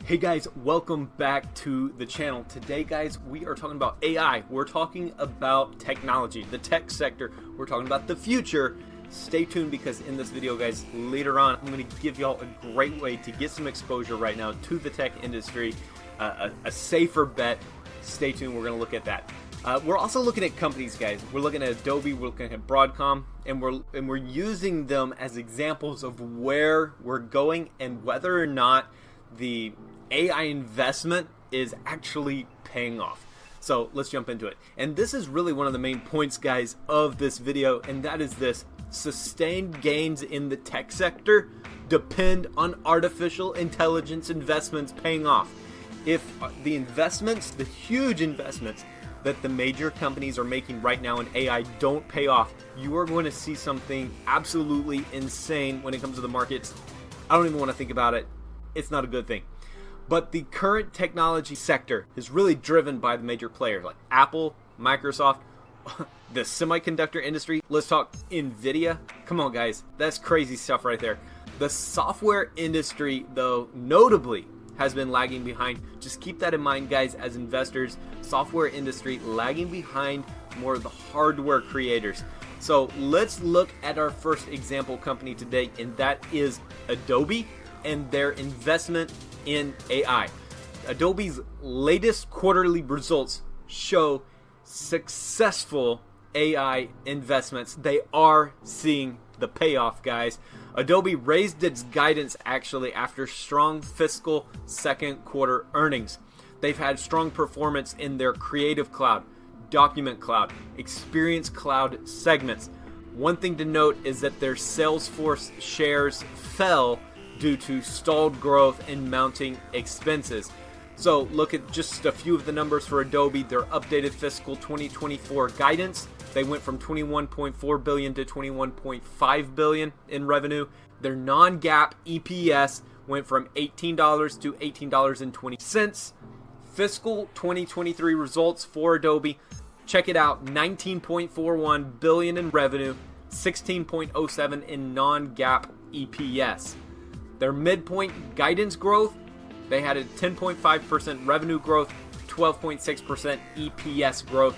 Hey guys, welcome back to the channel. Today guys, we are talking about AI. We're talking about technology, the tech sector. We're talking about the future. Stay tuned because in this video guys, later on, I'm going to give y'all a great way to get some exposure right now to the tech industry, a safer bet. Stay tuned, we're going to look at that. We're also looking at companies guys. We're looking at Adobe, we're looking at Broadcom, and we're using them as examples of where we're going and whether or not the AI investment is actually paying off. So let's jump into it. And this is really one of the main points guys of this video, and that is this: sustained gains in the tech sector depend on artificial intelligence investments paying off. If the investments, the huge investments that the major companies are making right now in AI don't pay off, you are going to see something absolutely insane when it comes to the markets. I don't even want to think about it. It's not a good thing. But the current technology sector is really driven by the major players like Apple, Microsoft, the semiconductor industry. Let's talk Nvidia. Come on guys, that's crazy stuff right there. The software industry though notably has been lagging behind. Just keep that in mind guys as investors. Software industry lagging behind more of the hardware creators. So let's look at our first example company today, and that is Adobe and their investment in AI. Adobe's latest quarterly results show successful AI investments. They are seeing the payoff, guys. Adobe raised its guidance actually after strong fiscal second quarter earnings. They've had strong performance in their Creative Cloud, Document Cloud, Experience Cloud segments. One thing to note is that their Salesforce shares fell due to stalled growth and mounting expenses. So look at just a few of the numbers for Adobe. Their updated fiscal 2024 guidance, they went from $21.4 billion to $21.5 billion in revenue. Their non-GAAP EPS went from $18 to $18.20. Fiscal 2023 results for Adobe, check it out: $19.41 billion in revenue, $16.07 in non-GAAP EPS. Their midpoint guidance growth, they had a 10.5% revenue growth, 12.6% EPS growth.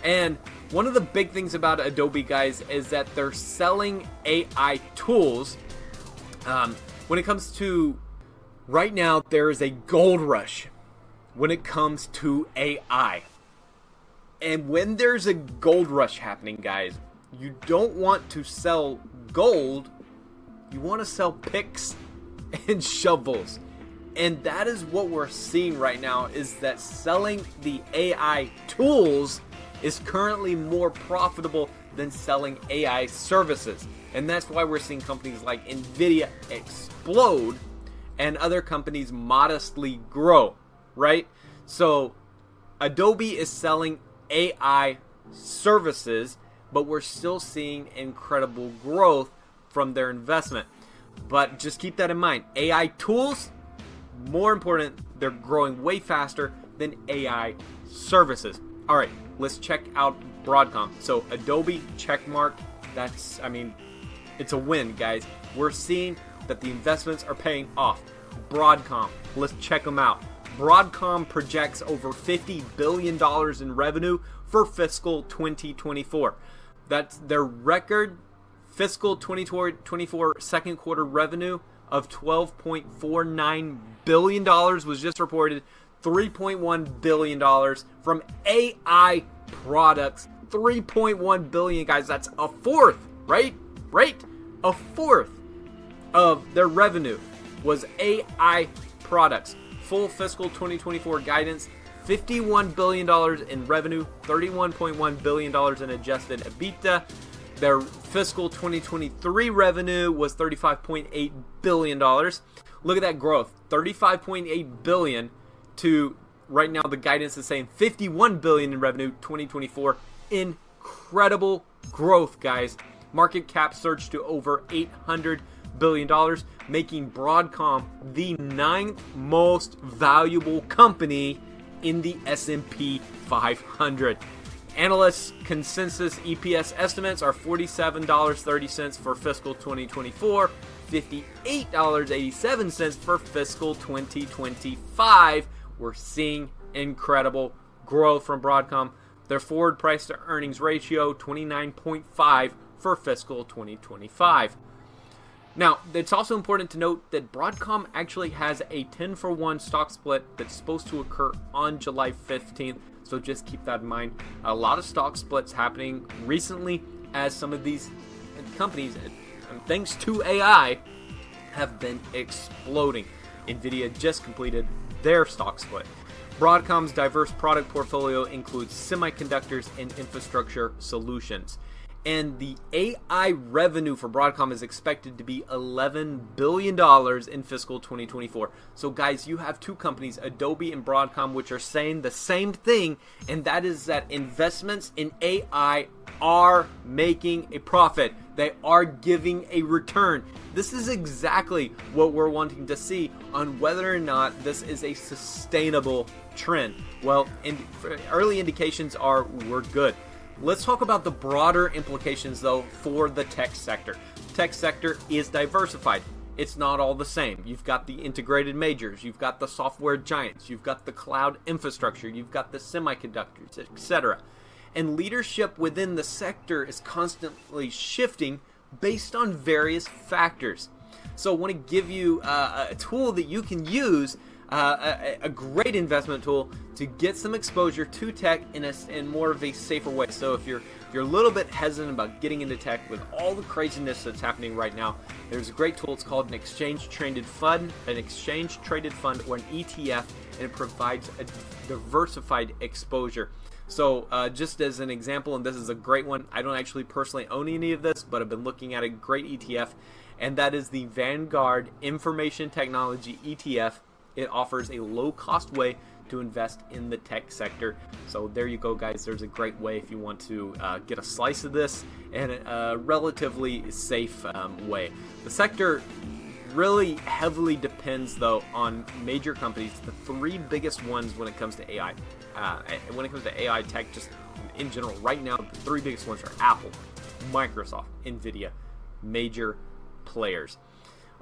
And one of the big things about Adobe, guys, is that they're selling AI tools. When it comes to right now, there is a gold rush when it comes to AI. And when there's a gold rush happening, guys, you don't want to sell gold. You want to sell picks and shovels. And that is what we're seeing right now, is that selling the AI tools is currently more profitable than selling AI services. And that's why we're seeing companies like Nvidia explode and other companies modestly grow, right? So Adobe is selling AI services, but we're still seeing incredible growth from their investment. But just keep that in mind. AI tools, more important, they're growing way faster than AI services. All right, let's check out Broadcom. So Adobe, check mark. That's, I mean, it's a win, guys. We're seeing that the investments are paying off. Broadcom, let's check them out. Broadcom projects over $50 billion in revenue for fiscal 2024. That's their record fiscal 2024 second quarter revenue of $12.49 billion was just reported. $3.1 billion from AI products. $3.1 billion, guys. That's a fourth, right? A fourth of their revenue was AI products. Full fiscal 2024 guidance, $51 billion in revenue, $31.1 billion in adjusted EBITDA. Their fiscal 2023 revenue was $35.8 billion. Look at that growth, $35.8 billion to right now the guidance is saying $51 billion in revenue 2024. Incredible growth, guys. Market cap surged to over $800 billion, making Broadcom the 9th most valuable company in the S&P 500. Analysts' consensus EPS estimates are $47.30 for fiscal 2024, $58.87 for fiscal 2025. We're seeing incredible growth from Broadcom. Their forward price to earnings ratio 29.5 for fiscal 2025. Now, it's also important to note that Broadcom actually has a 10-for-1 stock split that's supposed to occur on July 15th, so just keep that in mind. A lot of stock splits happening recently as some of these companies, thanks to AI, have been exploding. Nvidia just completed their stock split. Broadcom's diverse product portfolio includes semiconductors and infrastructure solutions. And the AI revenue for Broadcom is expected to be $11 billion in fiscal 2024. So guys, you have two companies, Adobe and Broadcom, which are saying the same thing, and that is that investments in AI are making a profit. They are giving a return. This is exactly what we're wanting to see on whether or not this is a sustainable trend. Well, early indications are we're good. Let's talk about the broader implications, though, for the tech sector. The tech sector is diversified. It's not all the same. You've got the integrated majors, you've got the software giants, you've got the cloud infrastructure, you've got the semiconductors, etc. And leadership within the sector is constantly shifting based on various factors. So I want to give you a tool that you can use, a great investment tool to get some exposure to tech in more of a safer way. So if you're a little bit hesitant about getting into tech with all the craziness that's happening right now, there's a great tool. It's called an exchange traded fund or an ETF, and it provides a diversified exposure. So just as an example, and this is a great one, I don't actually personally own any of this, but I've been looking at a great ETF, and that is the Vanguard Information Technology ETF. It offers a low-cost way to invest in the tech sector. So there you go, guys. There's a great way if you want to get a slice of this in a relatively safe way. The sector really heavily depends, though, on major companies. The three biggest ones when it comes to AI. When it comes to AI tech, just in general, right now, the three biggest ones are Apple, Microsoft, Nvidia, major players.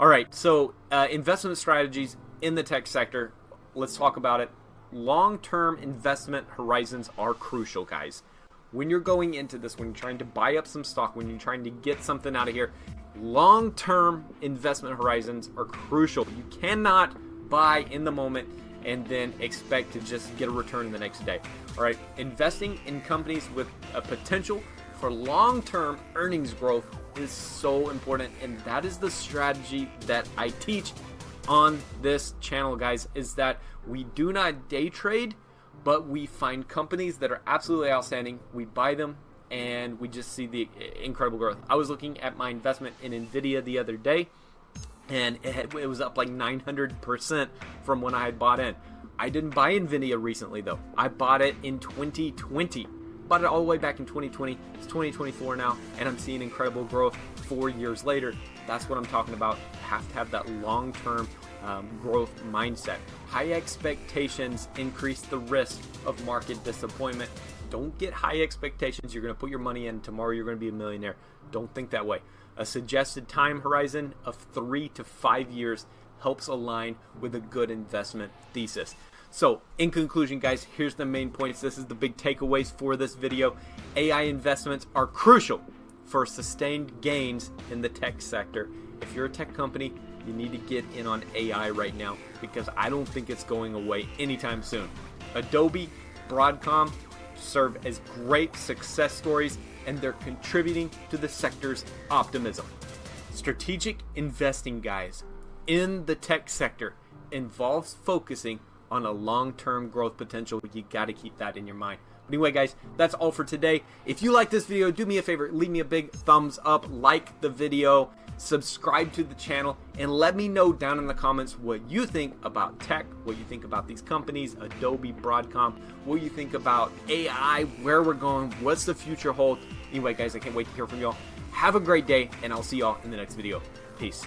All right, so investment strategies in the tech sector. Let's talk about it. Long-term investment horizons are crucial, guys. When you're going into this, when you're trying to buy up some stock, when you're trying to get something out of here, long-term investment horizons are crucial. You cannot buy in the moment and then expect to just get a return the next day. All right, investing in companies with a potential for long-term earnings growth is so important, and that is the strategy that I teach on this channel, guys, is that we do not day trade, but we find companies that are absolutely outstanding. We buy them and we just see the incredible growth. I was looking at my investment in Nvidia the other day, and it was up like 900% from when I had bought in. I didn't buy Nvidia recently, though. I bought it in 2020. Bought it all the way back in 2020. It's 2024 now, and I'm seeing incredible growth 4 years later. That's what I'm talking about. You have to have that long-term growth mindset. High expectations increase the risk of market disappointment. Don't get high expectations. You're going to put your money in. Tomorrow you're going to be a millionaire. Don't think that way. A suggested time horizon of 3 to 5 years helps align with a good investment thesis. So, in conclusion, guys, here's the main points. This is the big takeaways for this video. AI investments are crucial for sustained gains in the tech sector. If you're a tech company, you need to get in on AI right now, because I don't think it's going away anytime soon. Adobe, Broadcom serve as great success stories, and they're contributing to the sector's optimism. Strategic investing, guys, in the tech sector involves focusing on a long-term growth potential. You got to keep that in your mind. But anyway, guys, that's all for today. If you like this video, do me a favor, leave me a big thumbs up, like the video, subscribe to the channel, and let me know down in the comments what you think about tech, what you think about these companies, Adobe, Broadcom, what you think about AI, where we're going, what's the future hold. Anyway, guys, I can't wait to hear from y'all. Have a great day, and I'll see y'all in the next video. Peace.